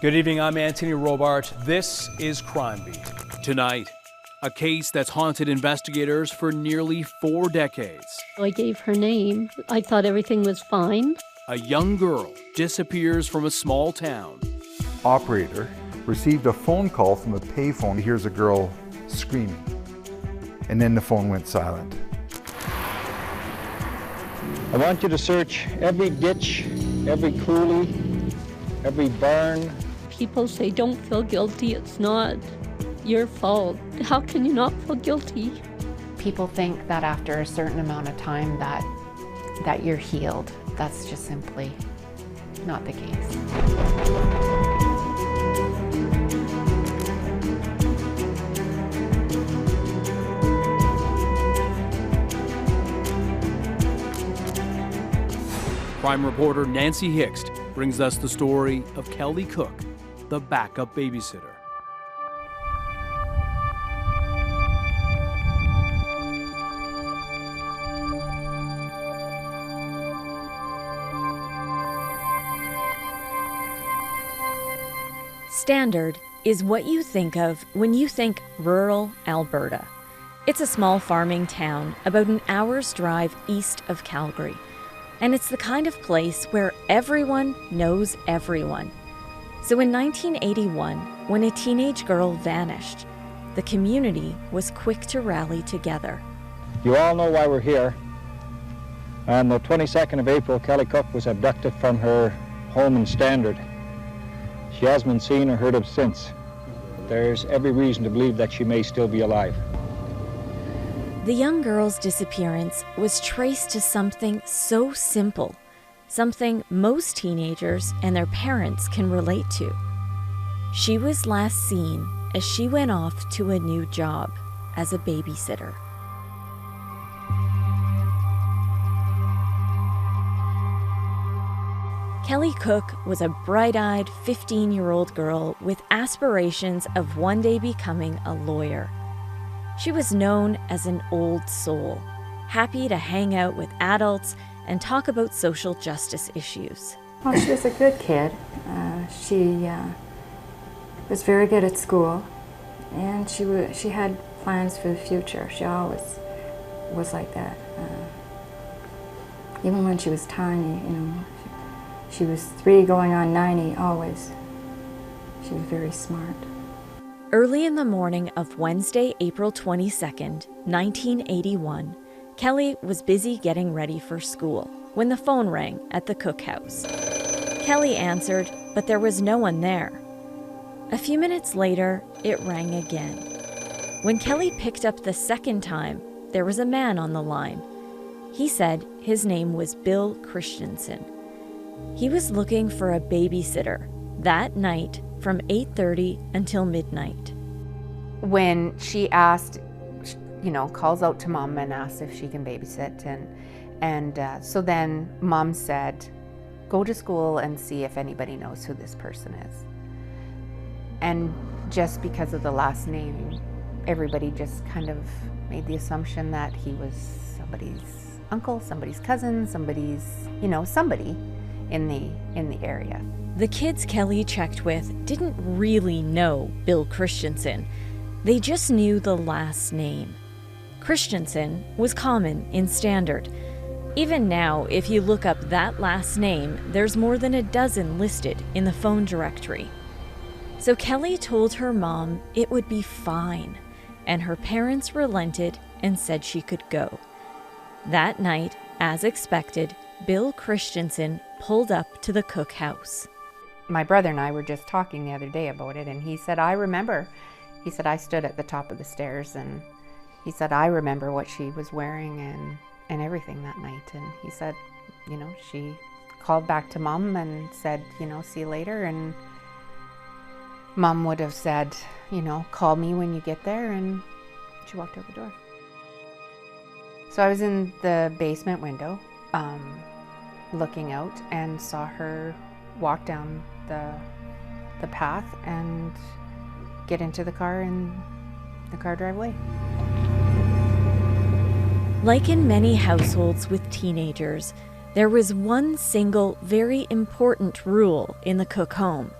Good evening, I'm Anthony Robart. This is Crime Beat. Tonight, a case that's haunted investigators for nearly 4 decades. I gave her name. I thought everything was fine. A young girl disappears from a small town. Operator received a phone call from a payphone. He hears a girl screaming, and then the phone went silent. I want you to search every ditch, every coulee, every barn. People say don't feel guilty. It's not your fault. How can you not feel guilty? People think that after a certain amount of time that you're healed. That's just simply not the case. Crime reporter Nancy Hixt brings us the story of Kelly Cook, the backup babysitter. Standard is what you think of when you think rural Alberta. It's a small farming town about an hour's drive east of Calgary. And it's the kind of place where everyone knows everyone. So in 1981, when a teenage girl vanished, the community was quick to rally together. You all know why we're here. On the 22nd of April, Kelly Cook was abducted from her home in Standard. She hasn't been seen or heard of since. There's every reason to believe that she may still be alive. The young girl's disappearance was traced to something so simple, something most teenagers and their parents can relate to. She was last seen as she went off to a new job as a babysitter. Kelly Cook was a bright-eyed 15-year-old girl with aspirations of one day becoming a lawyer. She was known as an old soul, happy to hang out with adults and talk about social justice issues. Well, she was a good kid. She was very good at school, and she had plans for the future. She always was like that. Even when she was tiny, she was 3 going on 90 always. She was very smart. Early in the morning of Wednesday, April 22nd, 1981, Kelly was busy getting ready for school when the phone rang at the Cook house. Kelly answered, but there was no one there. A few minutes later, it rang again. When Kelly picked up the second time, there was a man on the line. He said his name was Bill Christensen. He was looking for a babysitter that night from 8:30 until midnight. When she asked, calls out to Mom and asks if she can babysit, and so then Mom said, go to school and see if anybody knows who this person is. And just because of the last name, everybody just kind of made the assumption that he was somebody's uncle, somebody's cousin, somebody's, somebody in the area. The kids Kelly checked with didn't really know Bill Christensen. They just knew the last name. Christensen was common in Standard. Even now, if you look up that last name, there's more than a dozen listed in the phone directory. So Kelly told her mom it would be fine, and her parents relented and said she could go. That night, as expected, Bill Christensen pulled up to the Cook house. My brother and I were just talking the other day about it, and he said, I remember. He said, I stood at the top of the stairs, and he said, I remember what she was wearing and everything that night. And he said, she called back to Mom and said, see you later. And Mom would have said, call me when you get there, and she walked out the door. So I was in the basement window, looking out, and saw her walk down the path and get into the car, and the car drive away. Like in many households with teenagers, there was one single very important rule in the Cook home.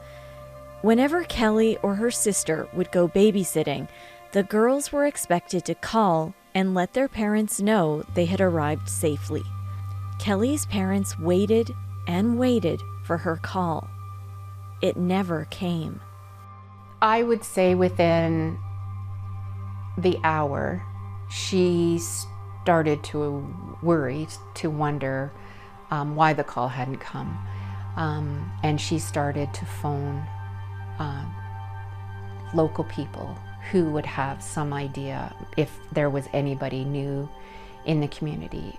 Whenever Kelly or her sister would go babysitting, the girls were expected to call and let their parents know they had arrived safely. Kelly's parents waited and waited for her call. It never came. I would say within the hour, she started to worry, to wonder why the call hadn't come. And she started to phone local people who would have some idea if there was anybody new in the community.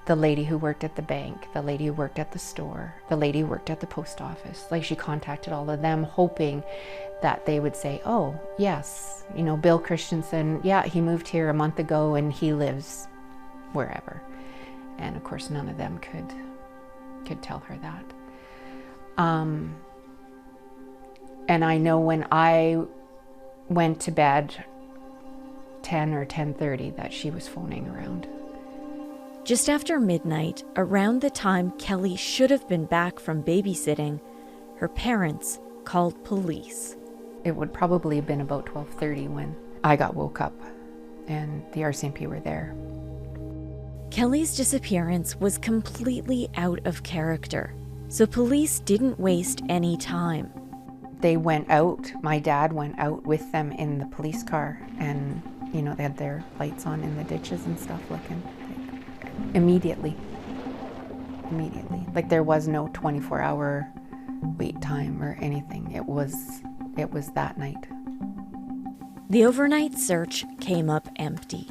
The lady who worked at the bank, the lady who worked at the store, the lady who worked at the post office. Like, she contacted all of them hoping that they would say, oh, yes, you know, Bill Christensen, yeah, he moved here a month ago and he lives wherever. And of course, none of them could tell her that. And I know when I went to bed 10 or 10:30 that she was phoning around. Just after midnight, around the time Kelly should have been back from babysitting, her parents called police. It would probably have been about 12:30 when I got woke up and the RCMP were there. Kelly's disappearance was completely out of character, so police didn't waste any time. They went out, my dad went out with them in the police car, and you know, they had their lights on in the ditches and stuff, looking like, immediately. Like, there was no 24-hour wait time or anything. It was that night. The overnight search came up empty.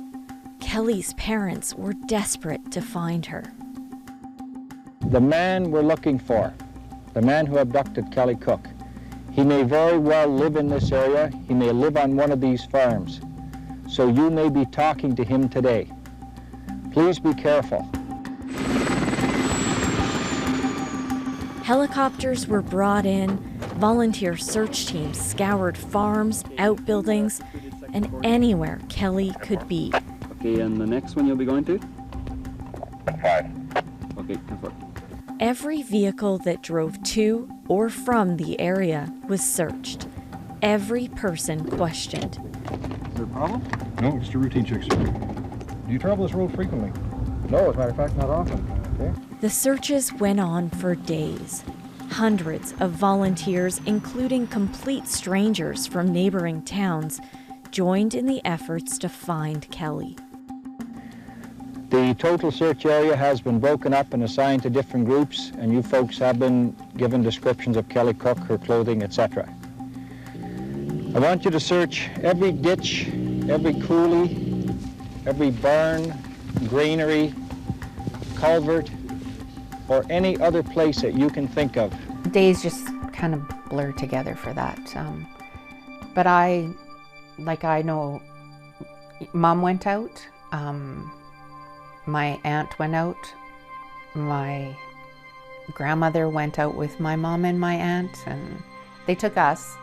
Kelly's parents were desperate to find her. The man we're looking for, the man who abducted Kelly Cook, he may very well live in this area. He may live on one of these farms. So you may be talking to him today. Please be careful. Helicopters were brought in, volunteer search teams scoured farms, outbuildings, and anywhere Kelly could be. Okay, and the next one you'll be going to? 5. Okay, 10-4. Every vehicle that drove to or from the area was searched. Every person questioned. Is there a problem? No, just a routine check, sir. Do you travel this road frequently? No, as a matter of fact, not often. Okay. The searches went on for days. Hundreds of volunteers, including complete strangers from neighboring towns, joined in the efforts to find Kelly. The total search area has been broken up and assigned to different groups, and you folks have been given descriptions of Kelly Cook, her clothing, etc. I want you to search every ditch, every coulee, every barn, granary, culvert, or any other place that you can think of. Days just kind of blur together for that. But I know Mom went out, my aunt went out, my grandmother went out with my mom and my aunt, and they took us.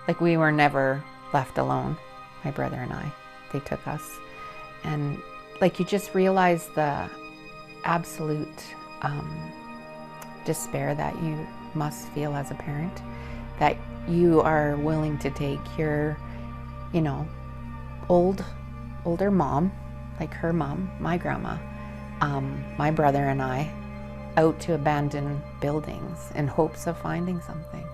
Like, we were never left alone, my brother and I. They took us. And like, you just realize the absolute despair that you must feel as a parent, that you are willing to take your, you know, older mom, like her mom, my grandma, my brother and I, out to abandoned buildings in hopes of finding something.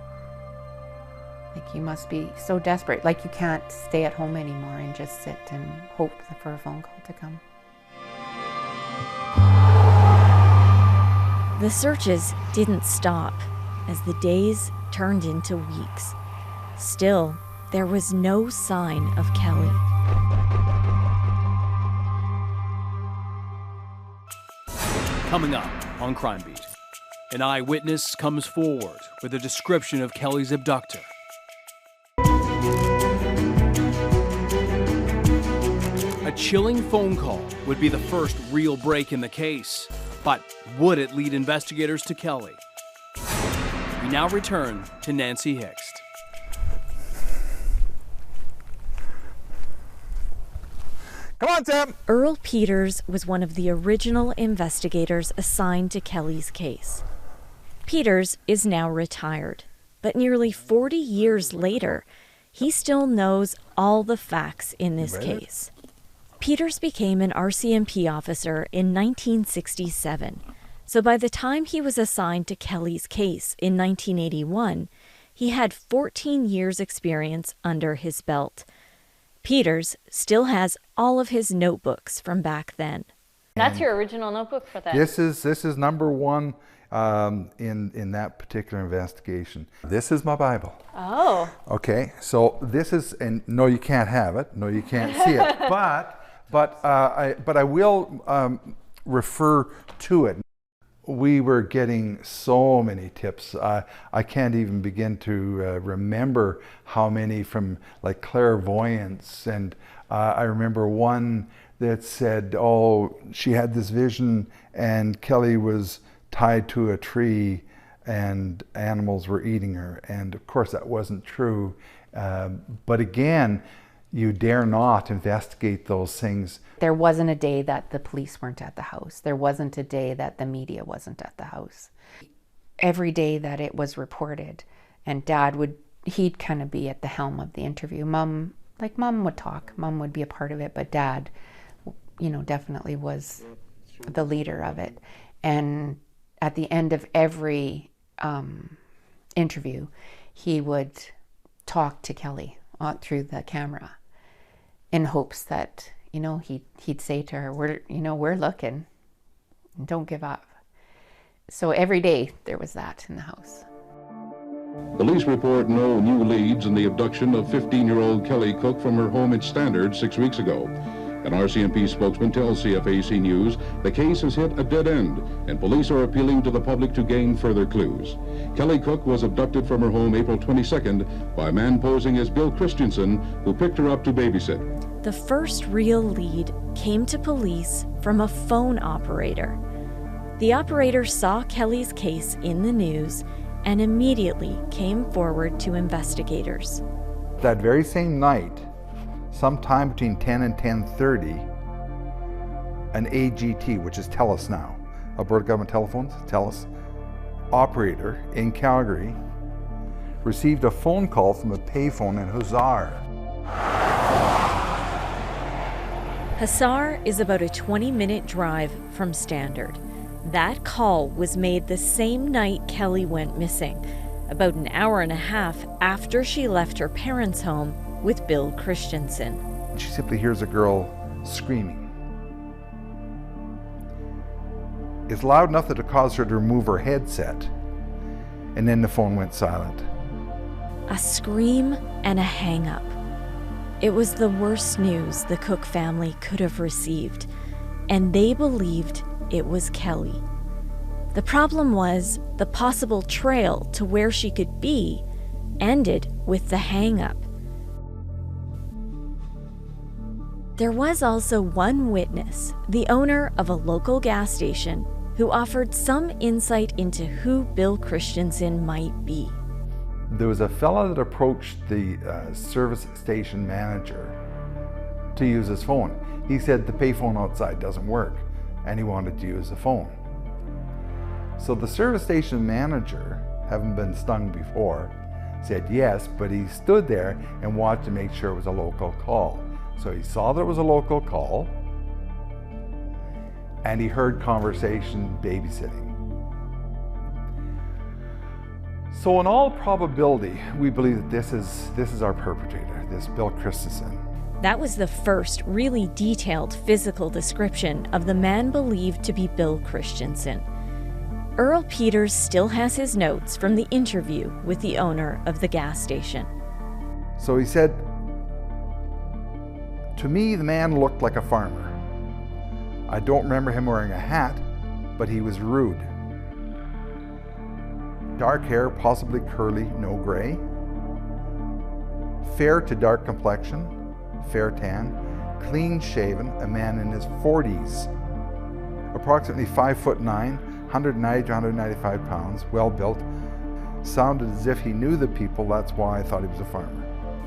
Like, you must be so desperate. Like, you can't stay at home anymore and just sit and hope for a phone call to come. The searches didn't stop as the days turned into weeks. Still, there was no sign of Kelly. Coming up on Crime Beat, an eyewitness comes forward with a description of Kelly's abductor. A chilling phone call would be the first real break in the case, but would it lead investigators to Kelly? We now return to Nancy Hixt. Come on, Tim! Earl Peters was one of the original investigators assigned to Kelly's case. Peters is now retired. But nearly 40 years later, he still knows all the facts in this case. Peters became an RCMP officer in 1967. So by the time he was assigned to Kelly's case in 1981, he had 14 years' experience under his belt. Peters still has all of his notebooks from back then. That's your original notebook for that? This is number one in that particular investigation. This is my Bible. Oh. Okay, so this is, and no, you can't have it. No, you can't see it. But I will refer to it. We were getting so many tips. I can't even begin to remember how many, from like clairvoyance. And I remember one that said, oh, she had this vision and Kelly was tied to a tree and animals were eating her. And of course that wasn't true. But again, you dare not investigate those things. There wasn't a day that the police weren't at the house. There wasn't a day that the media wasn't at the house. Every day that it was reported, and Dad he'd kind of be at the helm of the interview. Mom would talk, Mom would be a part of it, but Dad, definitely was the leader of it. And at the end of every interview, he would talk to Kelly through the camera, in hopes that, he'd say to her, we're looking, don't give up. So every day there was that in the house. Police report no new leads in the abduction of 15-year-old Kelly Cook from her home in Standard 6 weeks ago. An RCMP spokesman tells CFAC News the case has hit a dead end and police are appealing to the public to gain further clues. Kelly Cook was abducted from her home April 22nd by a man posing as Bill Christensen, who picked her up to babysit. The first real lead came to police from a phone operator. The operator saw Kelly's case in the news and immediately came forward to investigators. That very same night, sometime between 10 and 10:30, an AGT, which is TELUS now, Alberta Government Telephones, TELUS, operator in Calgary, received a phone call from a payphone in Hussar. Hussar is about a 20-minute drive from Standard. That call was made the same night Kelly went missing, about an hour and a half after she left her parents' home with Bill Christensen. She simply hears a girl screaming. It's loud enough that it caused her to remove her headset, and then the phone went silent. A scream and a hang-up. It was the worst news the Cook family could have received, and they believed it was Kelly. The problem was the possible trail to where she could be ended with the hang-up. There was also one witness, the owner of a local gas station, who offered some insight into who Bill Christensen might be. There was a fellow that approached the service station manager to use his phone. He said the payphone outside doesn't work, and he wanted to use the phone. So the service station manager, having been stung before, said yes, but he stood there and watched to make sure it was a local call. So he saw that it was a local call, and he heard conversation babysitting. So in all probability, we believe that this is our perpetrator, this Bill Christensen. That was the first really detailed physical description of the man believed to be Bill Christensen. Earl Peters still has his notes from the interview with the owner of the gas station. So he said, to me, the man looked like a farmer. I don't remember him wearing a hat, but he was rude. Dark hair, possibly curly, no gray. Fair to dark complexion, fair tan, clean shaven, a man in his 40s. Approximately 5'9", 190 to 195 pounds, well built. Sounded as if he knew the people, that's why I thought he was a farmer.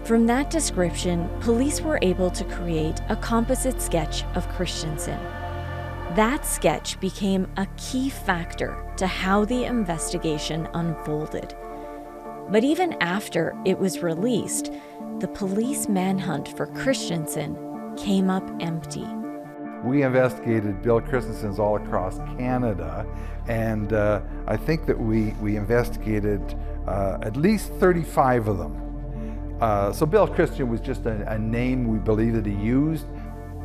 From that description, police were able to create a composite sketch of Christensen. That sketch became a key factor to how the investigation unfolded. But even after it was released, the police manhunt for Christensen came up empty. We investigated Bill Christensen's all across Canada, and I think that we investigated at least 35 of them. So Bill Christensen was just a name we believe that he used.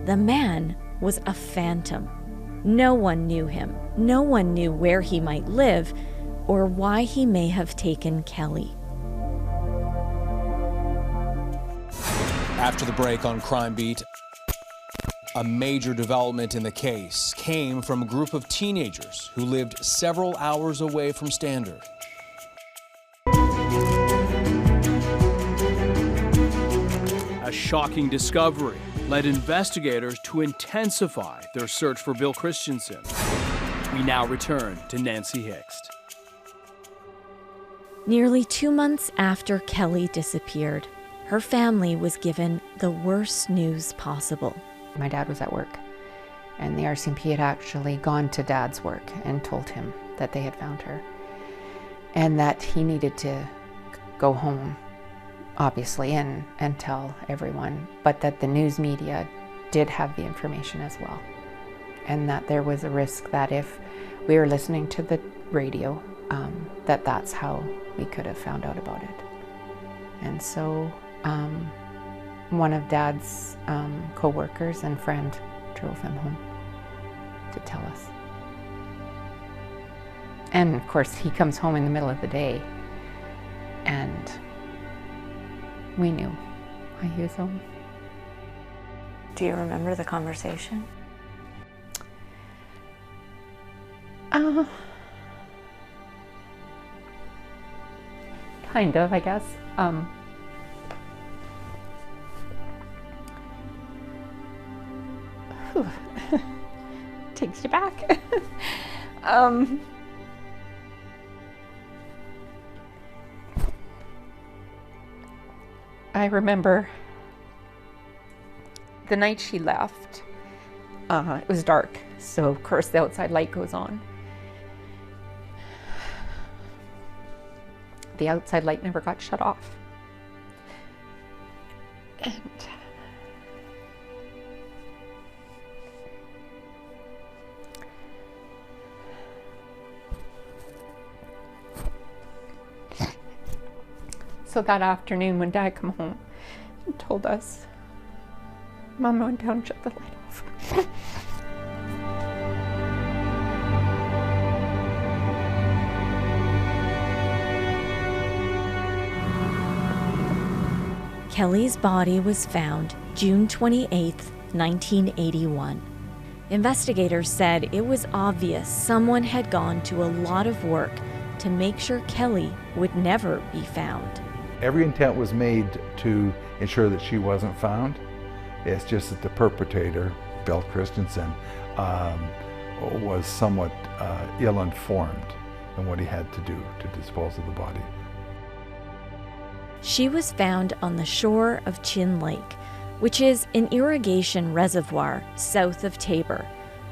The man was a phantom. No one knew him. No one knew where he might live or why he may have taken Kelly. After the break on Crime Beat, a major development in the case came from a group of teenagers who lived several hours away from Standard. A shocking discovery led investigators to intensify their search for Bill Christensen. We now return to Nancy Hixt. Nearly 2 months after Kelly disappeared, her family was given the worst news possible. My dad was at work, and the RCMP had actually gone to Dad's work and told him that they had found her, and that he needed to go home, obviously, and tell everyone, but that the news media did have the information as well, and that there was a risk that if we were listening to the radio, that's how we could have found out about it. And so one of Dad's co-workers and friend drove him home to tell us. And of course, he comes home in the middle of the day, and we knew why he was home. Do you remember the conversation? Kind of, I guess. Takes you back. I remember the night she left, it was dark, so of course the outside light goes on. The outside light never got shut off. And so that afternoon when Dad came home and told us, Mom went down and shut the light off. Kelly's body was found June 28, 1981. Investigators said it was obvious someone had gone to a lot of work to make sure Kelly would never be found. Every intent was made to ensure that she wasn't found. It's just that the perpetrator, Bill Christensen, was somewhat ill-informed in what he had to do to dispose of the body. She was found on the shore of Chin Lake, which is an irrigation reservoir south of Tabor,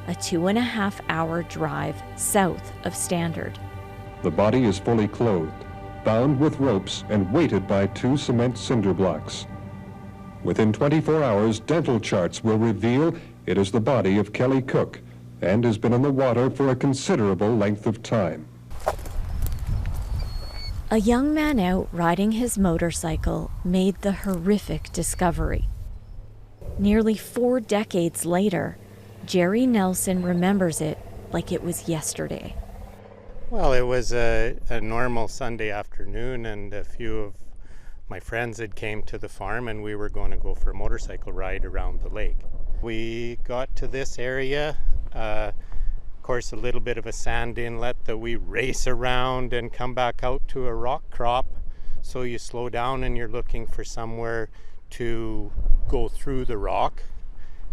a 2.5-hour drive south of Standard. The body is fully clothed, bound with ropes, and weighted by 2 cement cinder blocks. Within 24 hours, dental charts will reveal it is the body of Kelly Cook and has been in the water for a considerable length of time. A young man out riding his motorcycle made the horrific discovery. Nearly 4 decades later, Jerry Nelson remembers it like it was yesterday. Well, it was a normal Sunday afternoon, and a few of my friends had came to the farm, and we were going to go for a motorcycle ride around the lake. We got to this area, of course a little bit of a sand inlet that we race around and come back out to a rock crop. So you slow down and you're looking for somewhere to go through the rock,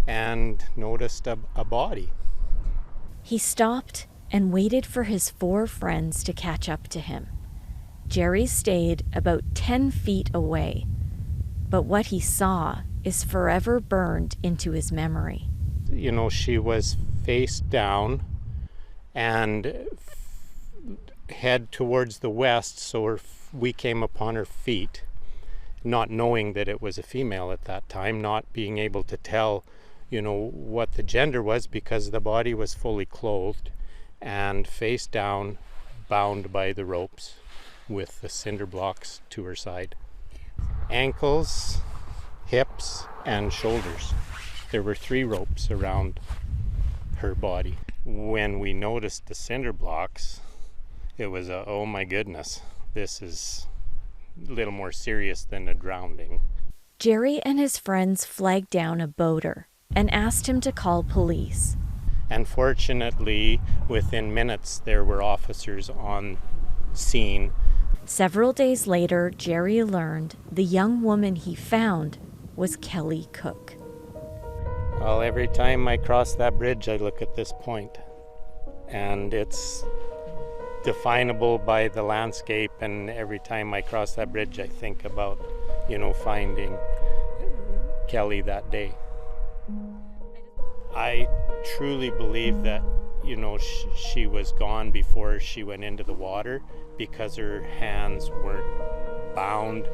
and noticed a body. He stopped and waited for his 4 friends to catch up to him. Jerry stayed about 10 feet away, but what he saw is forever burned into his memory. You know, she was face down and head towards the west, so her we came upon her feet, not knowing that it was a female at that time, not being able to tell, you know, what the gender was, because the body was fully clothed and face down, bound by the ropes with the cinder blocks to her side. Ankles, hips, and shoulders. There were 3 ropes around her body. When we noticed the cinder blocks, it was a, oh my goodness, this is a little more serious than a drowning. Jerry and his friends flagged down a boater and asked him to call police. And fortunately, within minutes, there were officers on scene. Several days later, Jerry learned the young woman he found was Kelly Cook. Well, every time I cross that bridge, I look at this point, and it's definable by the landscape, and every time I cross that bridge, I think about, you know, finding Kelly that day. I truly believe that, you know, she was gone before she went into the water, because her hands weren't bound,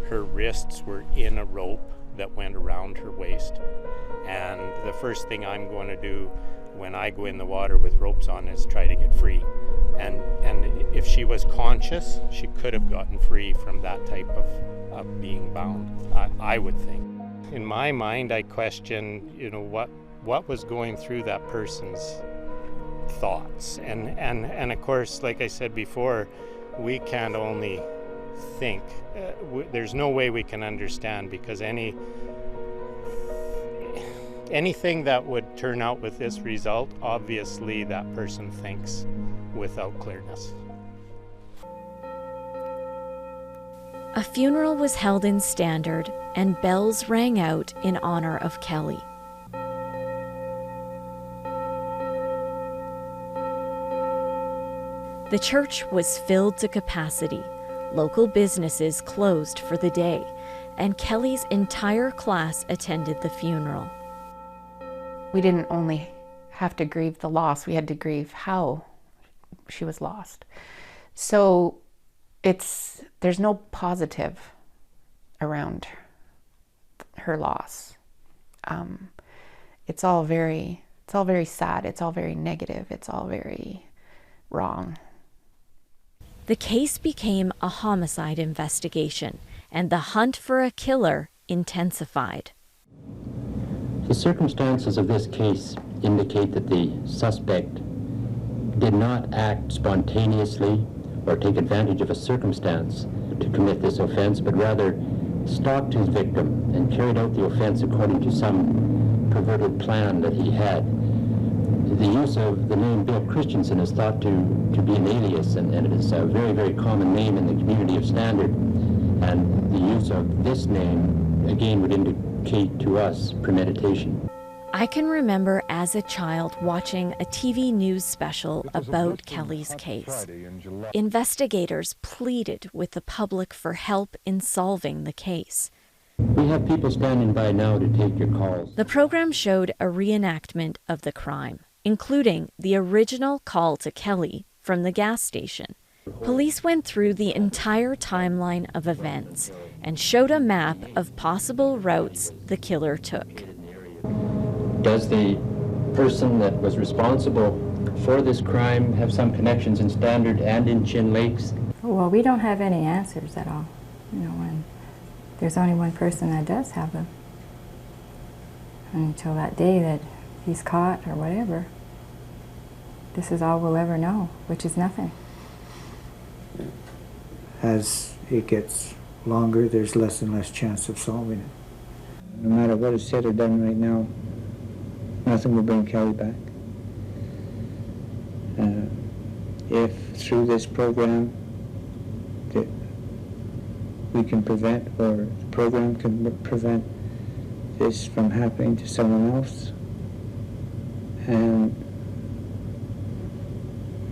her wrists were in a rope that went around her waist. And the first thing I'm going to do when I go in the water with ropes on is try to get free. And if she was conscious, she could have gotten free from that type of being bound, I would think. In my mind, I question, you know, what was going through that person's thoughts. And of course, like I said before, we can't only think. There's no way we can understand, because anything that would turn out with this result, obviously that person thinks without clearness. A funeral was held in Standard, and bells rang out in honor of Kelly. The church was filled to capacity. Local businesses closed for the day, and Kelly's entire class attended the funeral. We didn't only have to grieve the loss, we had to grieve how she was lost. So there's no positive around her loss. It's all very sad, it's all very negative, it's all very wrong. The case became a homicide investigation, and the hunt for a killer intensified. The circumstances of this case indicate that the suspect did not act spontaneously or take advantage of a circumstance to commit this offense, but rather stalked his victim and carried out the offense according to some perverted plan that he had. The use of the name Bill Christensen is thought to be an alias, and it is a very, very common name in the community of Standard. And the use of this name, again, would indicate to us premeditation. I can remember as a child watching a TV news special about Kelly's case. Investigators pleaded with the public for help in solving the case. We have people standing by now to take your calls. The program showed a reenactment of the crime, including the original call to Kelly from the gas station. Police went through the entire timeline of events and showed a map of possible routes the killer took. Does the person that was responsible for this crime have some connections in Standard and in Chin Lakes? Well, we don't have any answers at all. You know, when there's only one person that does have them. Until that day that he's caught or whatever. This is all we'll ever know, which is nothing. As it gets longer, there's less and less chance of solving it. No matter what is said or done right now, nothing will bring Kelly back. If through this program that we can prevent, or the program can prevent this from happening to someone else, and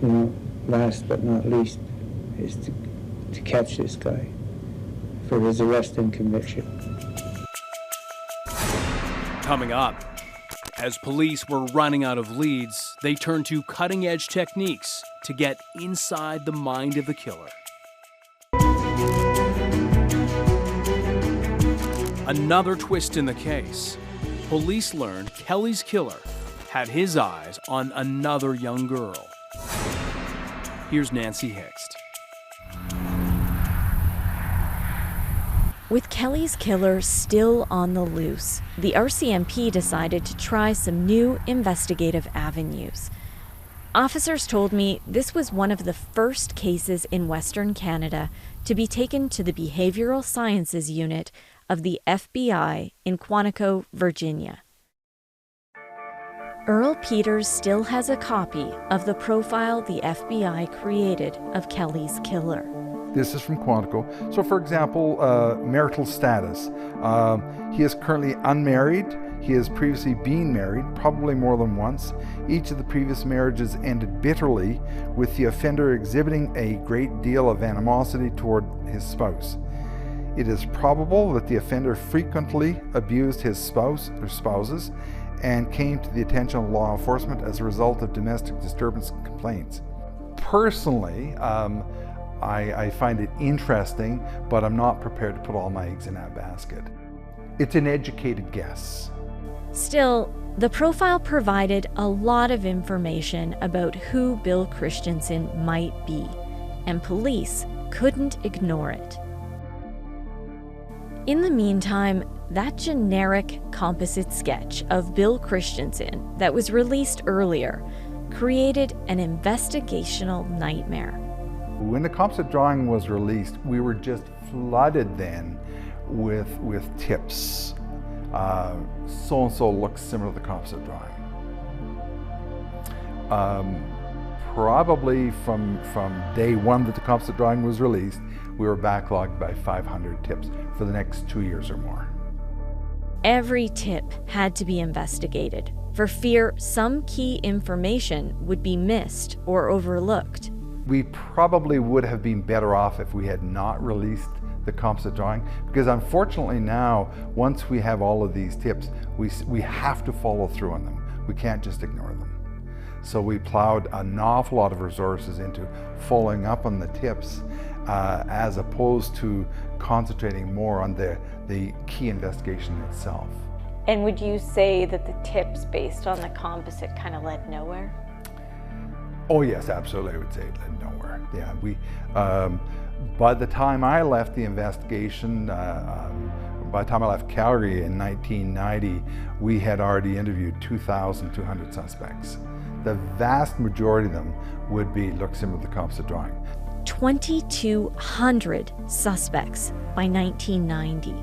you know, last but not least, is to catch this guy for his arrest and conviction. Coming up, as police were running out of leads, they turned to cutting-edge techniques to get inside the mind of the killer. Another twist in the case. Police learned Kelly's killer had his eyes on another young girl. Here's Nancy Hixt. With Kelly's killer still on the loose, the RCMP decided to try some new investigative avenues. Officers told me this was one of the first cases in Western Canada to be taken to the Behavioral Sciences Unit of the FBI in Quantico, Virginia. Earl Peters still has a copy of the profile the FBI created of Kelly's killer. This is from Quantico. So for example, marital status. He is currently unmarried. He has previously been married, probably more than once. Each of the previous marriages ended bitterly, with the offender exhibiting a great deal of animosity toward his spouse. It is probable that the offender frequently abused his spouse or spouses and came to the attention of law enforcement as a result of domestic disturbance complaints. Personally, I find it interesting, but I'm not prepared to put all my eggs in that basket. It's an educated guess. Still, the profile provided a lot of information about who Bill Christensen might be, and police couldn't ignore it. In the meantime, that generic composite sketch of Bill Christensen that was released earlier created an investigational nightmare. When the composite drawing was released, we were just flooded then with tips. So-and-so looks similar to the composite drawing. Probably from day one that the composite drawing was released, we were backlogged by 500 tips for the next 2 years or more. Every tip had to be investigated for fear some key information would be missed or overlooked. We probably would have been better off if we had not released the composite drawing, because unfortunately now, once we have all of these tips, we have to follow through on them. We can't just ignore them. So we plowed an awful lot of resources into following up on the tips as opposed to concentrating more on the key investigation itself. And would you say that the tips based on the composite kind of led nowhere? Oh yes, absolutely, I would say it led nowhere. Yeah, by the time I left the investigation, by the time I left Calgary in 1990, we had already interviewed 2,200 suspects. The vast majority of them would look similar to the composite drawing. 2,200 suspects by 1990.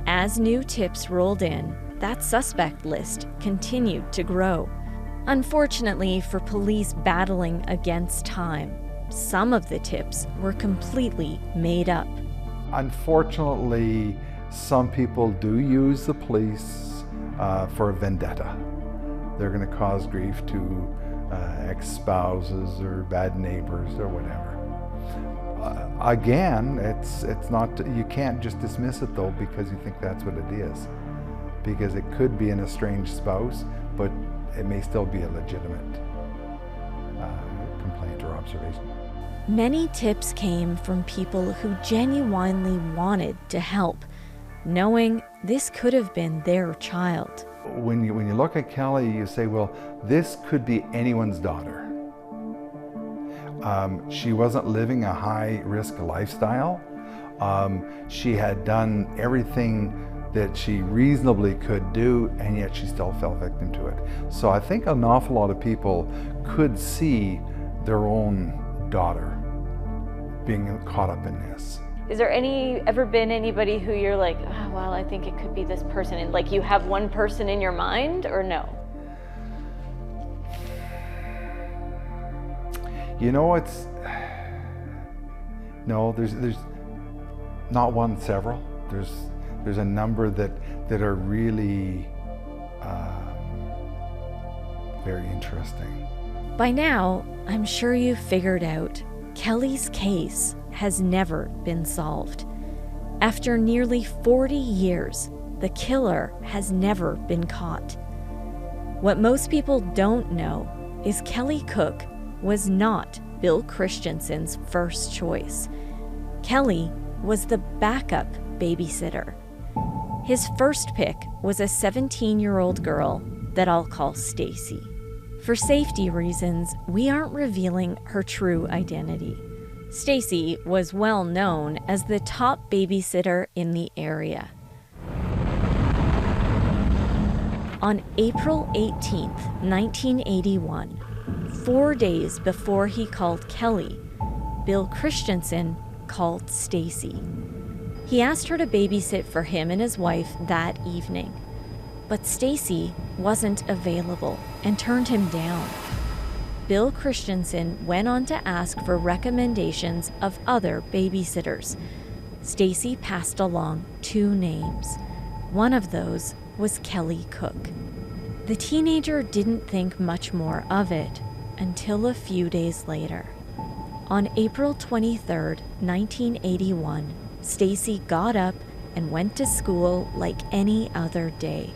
As new tips rolled in, that suspect list continued to grow. Unfortunately for police battling against time, some of the tips were completely made up. Unfortunately, some people do use the police for a vendetta. They're going to cause grief to ex-spouses or bad neighbors or whatever. Again, it's not, you can't just dismiss it though because you think that's what it is. Because it could be an estranged spouse, but it may still be a legitimate complaint or observation. Many tips came from people who genuinely wanted to help, knowing this could have been their child. When you look at Kelly, you say, well, this could be anyone's daughter. She wasn't living a high-risk lifestyle. She had done everything that she reasonably could do, and yet she still fell victim to it. So I think an awful lot of people could see their own daughter being caught up in this. Is there ever been anybody who you're like, oh, well, I think it could be this person, and like you have one person in your mind, or no? You know, there's not one, several. There's a number that are really very interesting. By now, I'm sure you've figured out Kelly's case has never been solved. After nearly 40 years, the killer has never been caught. What most people don't know is Kelly Cook was not Bill Christensen's first choice. Kelly was the backup babysitter. His first pick was a 17-year-old girl that I'll call Stacy. For safety reasons, we aren't revealing her true identity. Stacy was well known as the top babysitter in the area. On April 18th, 1981, 4 days before he called Kelly, Bill Christensen called Stacy. He asked her to babysit for him and his wife that evening, but Stacy wasn't available and turned him down. Bill Christensen went on to ask for recommendations of other babysitters. Stacy passed along 2 names. One of those was Kelly Cook. The teenager didn't think much more of it until a few days later. On April 23, 1981, Stacy got up and went to school like any other day.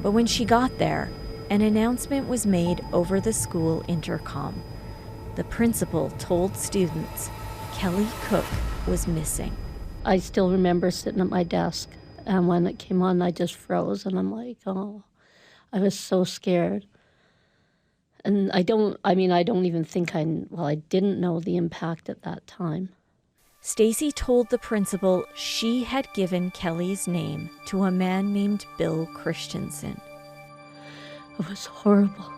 But when she got there, an announcement was made over the school intercom. The principal told students Kelly Cook was missing. I still remember sitting at my desk, and when it came on, I just froze, and I'm like, oh, I was so scared. And I don't even think I didn't know the impact at that time. Stacy told the principal she had given Kelly's name to a man named Bill Christensen. It was horrible.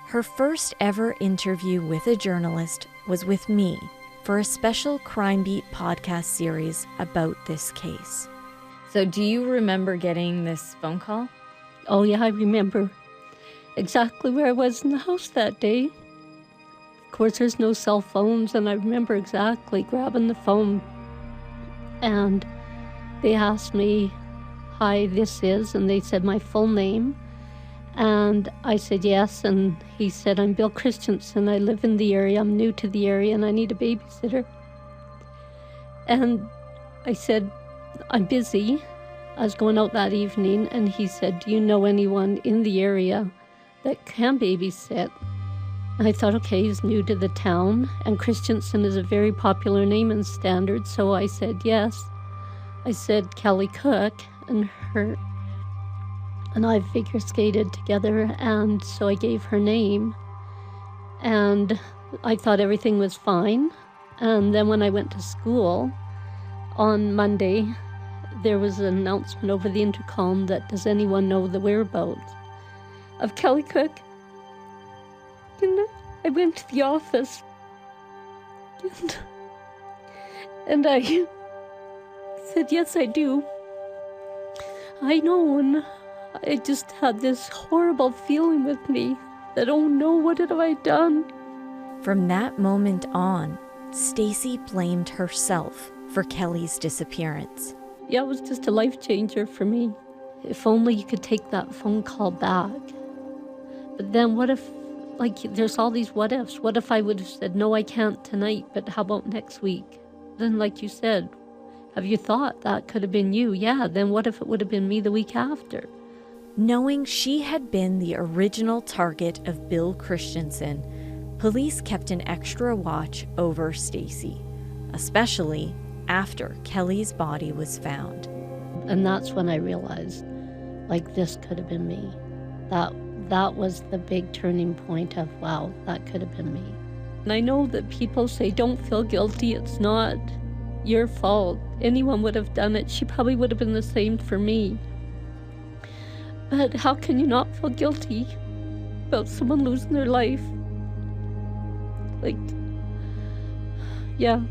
Her first ever interview with a journalist was with me for a special Crime Beat podcast series about this case. So do you remember getting this phone call? Oh yeah, I remember exactly where I was in the house that day. Of course, there's no cell phones, and I remember exactly grabbing the phone, and they asked me, hi, this is, and they said my full name, and I said yes, and he said, I'm Bill Christensen, I live in the area, I'm new to the area, and I need a babysitter. And I said, I'm busy. I was going out that evening, and he said, do you know anyone in the area that can babysit? And I thought, okay, he's new to the town, and Christensen is a very popular name in Standard, so I said yes. I said Kelly Cook, and I figure skated together, and so I gave her name, and I thought everything was fine. And then when I went to school on Monday, there was an announcement over the intercom that, does anyone know the whereabouts of Kelly Cook? And I went to the office, and I said, yes, I do. I know, and I just had this horrible feeling with me that, oh no, what have I done? From that moment on, Stacy blamed herself for Kelly's disappearance. Yeah, it was just a life changer for me. If only you could take that phone call back. But then what if, there's all these what ifs. What if I would have said, no, I can't tonight, but how about next week? Then, like you said, have you thought that could have been you? Yeah, then what if it would have been me the week after? Knowing she had been the original target of Bill Christensen, police kept an extra watch over Stacy, especially after Kelly's body was found. And that's when I realized, this could have been me. That was the big turning point of, wow, that could have been me. And I know that people say, don't feel guilty, it's not your fault. Anyone would have done it. She probably would have been the same for me. But how can you not feel guilty about someone losing their life? Yeah.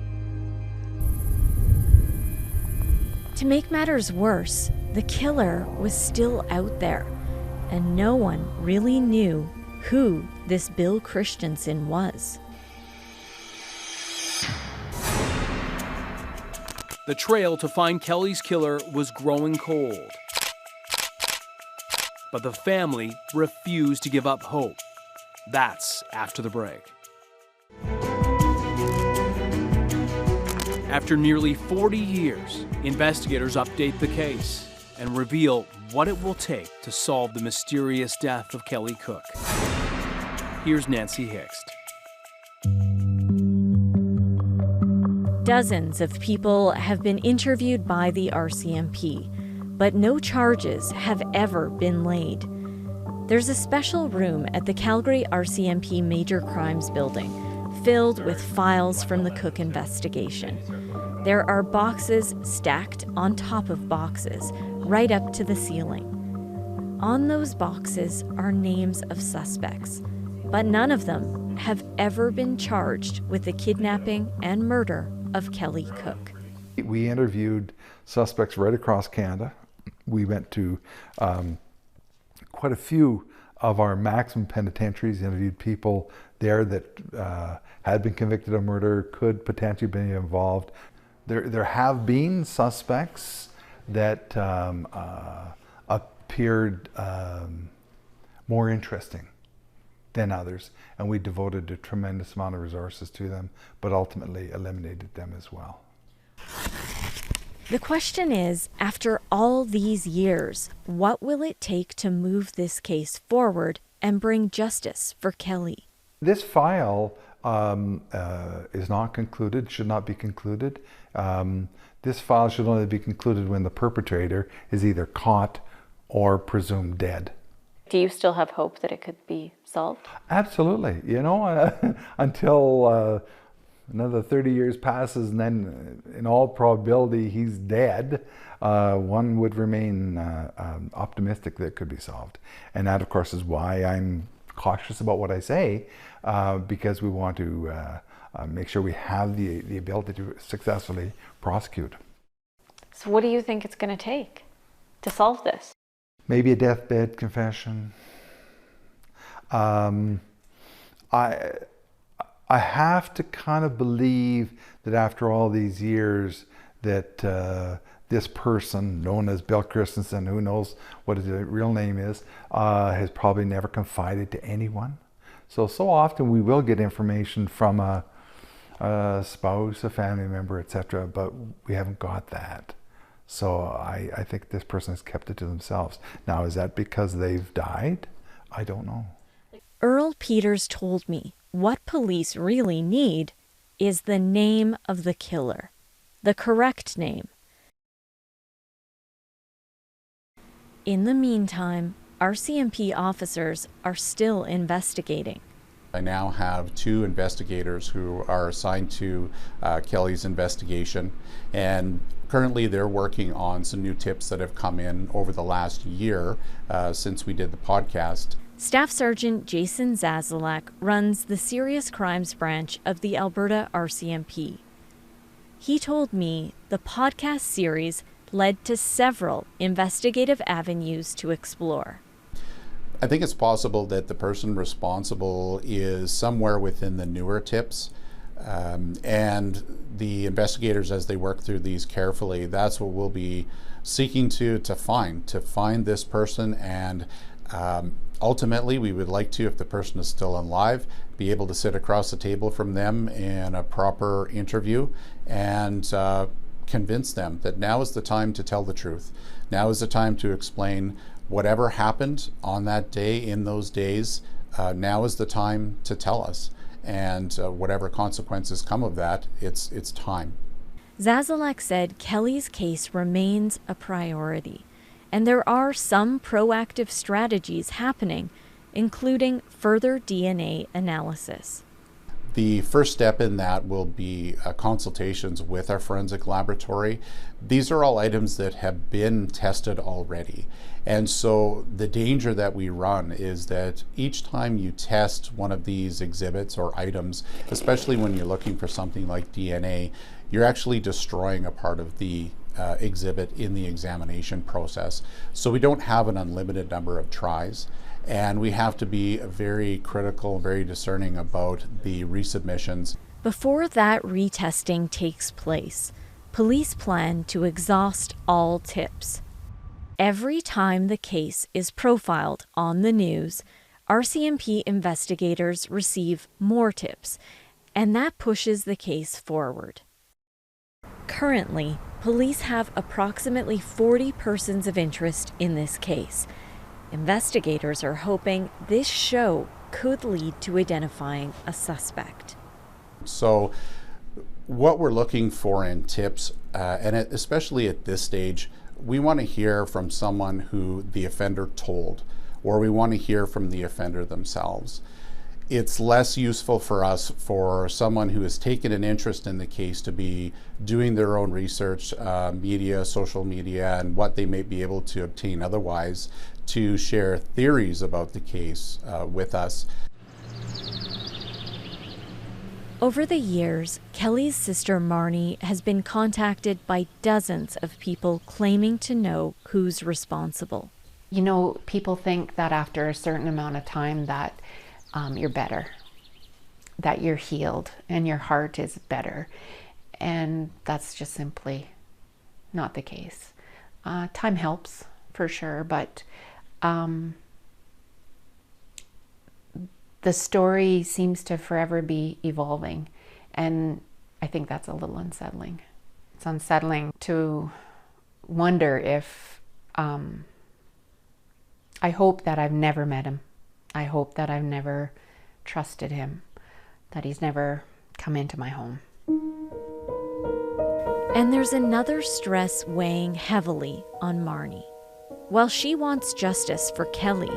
To make matters worse, the killer was still out there, and no one really knew who this Bill Christensen was. The trail to find Kelly's killer was growing cold. But the family refused to give up hope. That's after the break. After nearly 40 years, investigators update the case and reveal what it will take to solve the mysterious death of Kelly Cook. Here's Nancy Hixt. Dozens of people have been interviewed by the RCMP, but no charges have ever been laid. There's a special room at the Calgary RCMP Major Crimes Building filled with files from the Cook investigation. There are boxes stacked on top of boxes, right up to the ceiling. On those boxes are names of suspects, but none of them have ever been charged with the kidnapping and murder of Kelly Cook. We interviewed suspects right across Canada. We went to quite a few of our maximum penitentiaries, interviewed people there that had been convicted of murder, could potentially be involved. There have been suspects that appeared more interesting than others, and we devoted a tremendous amount of resources to them, but ultimately eliminated them as well. The question is, after all these years, what will it take to move this case forward and bring justice for Kelly? This file is not concluded, should not be concluded. This file should only be concluded when the perpetrator is either caught or presumed dead. Do you still have hope that it could be solved? Absolutely. You know, until another 30 years passes and then in all probability he's dead, one would remain optimistic that it could be solved. And that, of course, is why I'm cautious about what I say, because we want to make sure we have the ability to successfully prosecute. So what do you think it's going to take to solve this? Maybe a deathbed confession. I have to kind of believe that after all these years that this person, known as Bill Christensen, who knows what his real name is, has probably never confided to anyone. So often we will get information from a spouse, a family member, etc., but we haven't got that. So I think this person has kept it to themselves. Now, is that because they've died? I don't know. Earl Peters told me what police really need is the name of the killer, the correct name. In the meantime, RCMP officers are still investigating. I now have 2 investigators who are assigned to Kelly's investigation, and currently they're working on some new tips that have come in over the last year since we did the podcast. Staff Sergeant Jason Zazalak runs the Serious Crimes branch of the Alberta RCMP. He told me the podcast series led to several investigative avenues to explore. I think it's possible that the person responsible is somewhere within the newer tips, and the investigators, as they work through these carefully, that's what we'll be seeking to find this person. And ultimately, we would like to, if the person is still alive, be able to sit across the table from them in a proper interview and convince them that now is the time to tell the truth. Now is the time to explain whatever happened on that day, in those days. Now is the time to tell us. And whatever consequences come of that, it's time. Zazalak said Kelly's case remains a priority, and there are some proactive strategies happening, including further DNA analysis. The first step in that will be consultations with our forensic laboratory. These are all items that have been tested already. And so the danger that we run is that each time you test one of these exhibits or items, especially when you're looking for something like DNA, you're actually destroying a part of the exhibit in the examination process. So we don't have an unlimited number of tries. And we have to be very critical, very discerning about the resubmissions. Before that retesting takes place, police plan to exhaust all tips. Every time the case is profiled on the news, RCMP investigators receive more tips, and that pushes the case forward. Currently, police have approximately 40 persons of interest in this case. Investigators are hoping this show could lead to identifying a suspect. So what we're looking for in tips, and especially at this stage, we want to hear from someone who the offender told, or we want to hear from the offender themselves. It's less useful for us for someone who has taken an interest in the case to be doing their own research, media, social media, and what they may be able to obtain otherwise, to share theories about the case with us. Over the years, Kelly's sister Marnie has been contacted by dozens of people claiming to know who's responsible. You know, people think that after a certain amount of time that you're better, that you're healed and your heart is better. And that's just simply not the case. Time helps for sure, but the story seems to forever be evolving. And I think that's a little unsettling. It's unsettling to wonder if, I hope that I've never met him. I hope that I've never trusted him, that he's never come into my home. And there's another stress weighing heavily on Marnie. While she wants justice for Kelly,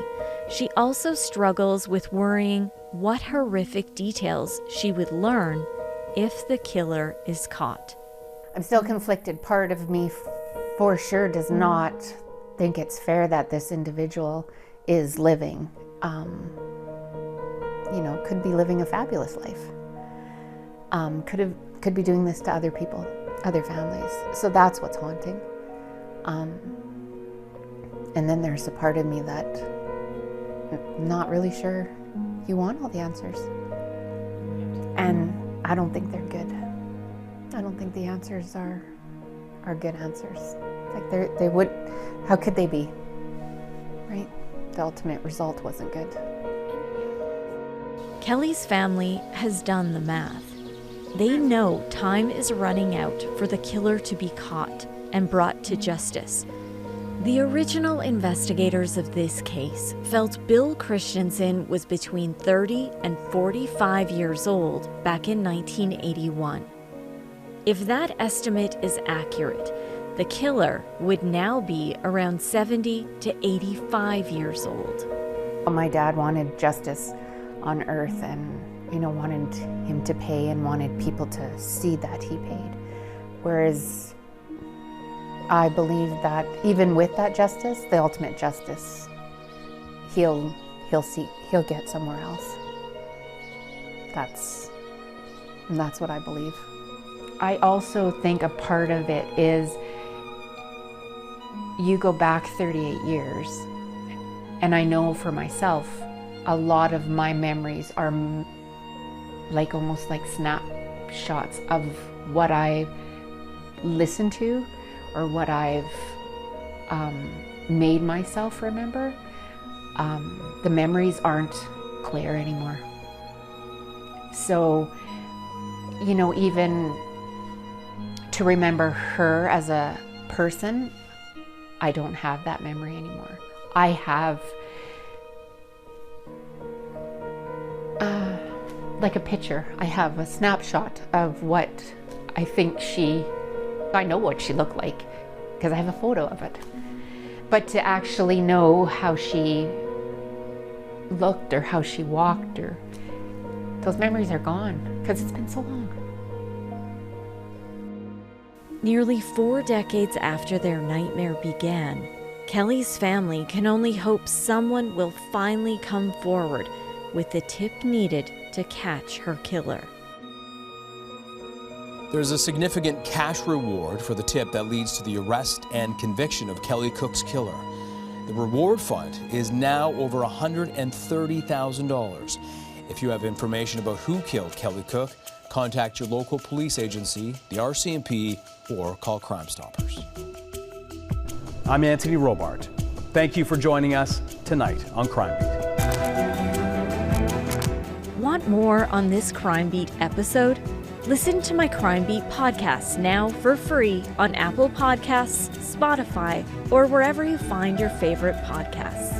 she also struggles with worrying what horrific details she would learn if the killer is caught. I'm still conflicted. Part of me for sure does not think it's fair that this individual is living, you know, could be living a fabulous life. Could be doing this to other people, other families. So that's what's haunting. And then there's a part of me that not really sure you want all the answers. And I don't think they're good. I don't think the answers are good answers. Like they would, how could they be, right? The ultimate result wasn't good. Kelly's family has done the math. They know time is running out for the killer to be caught and brought to justice. The original investigators of this case felt Bill Christensen was between 30 and 45 years old back in 1981. If that estimate is accurate, the killer would now be around 70 to 85 years old. My dad wanted justice on earth and, you know, wanted him to pay and wanted people to see that he paid. Whereas I believe that even with that justice, the ultimate justice, he'll get somewhere else. That's what I believe. I also think a part of it is you go back 38 years, and I know for myself, a lot of my memories are like almost like snapshots of what I listened to or what I've made myself remember. The memories aren't clear anymore. So, you know, even to remember her as a person, I don't have that memory anymore. I have like a picture. I have a snapshot of what I think I know what she looked like because I have a photo of it. But to actually know how she looked or how she walked, or those memories are gone because it's been so long. Nearly 4 decades after their nightmare began, Kelly's family can only hope someone will finally come forward with the tip needed to catch her killer. There's a significant cash reward for the tip that leads to the arrest and conviction of Kelly Cook's killer. The reward fund is now over $130,000. If you have information about who killed Kelly Cook, contact your local police agency, the RCMP, or call Crime Stoppers. I'm Anthony Robart. Thank you for joining us tonight on Crime Beat. Want more on this Crime Beat episode? Listen to my Crime Beat podcasts now for free on Apple Podcasts, Spotify, or wherever you find your favorite podcasts.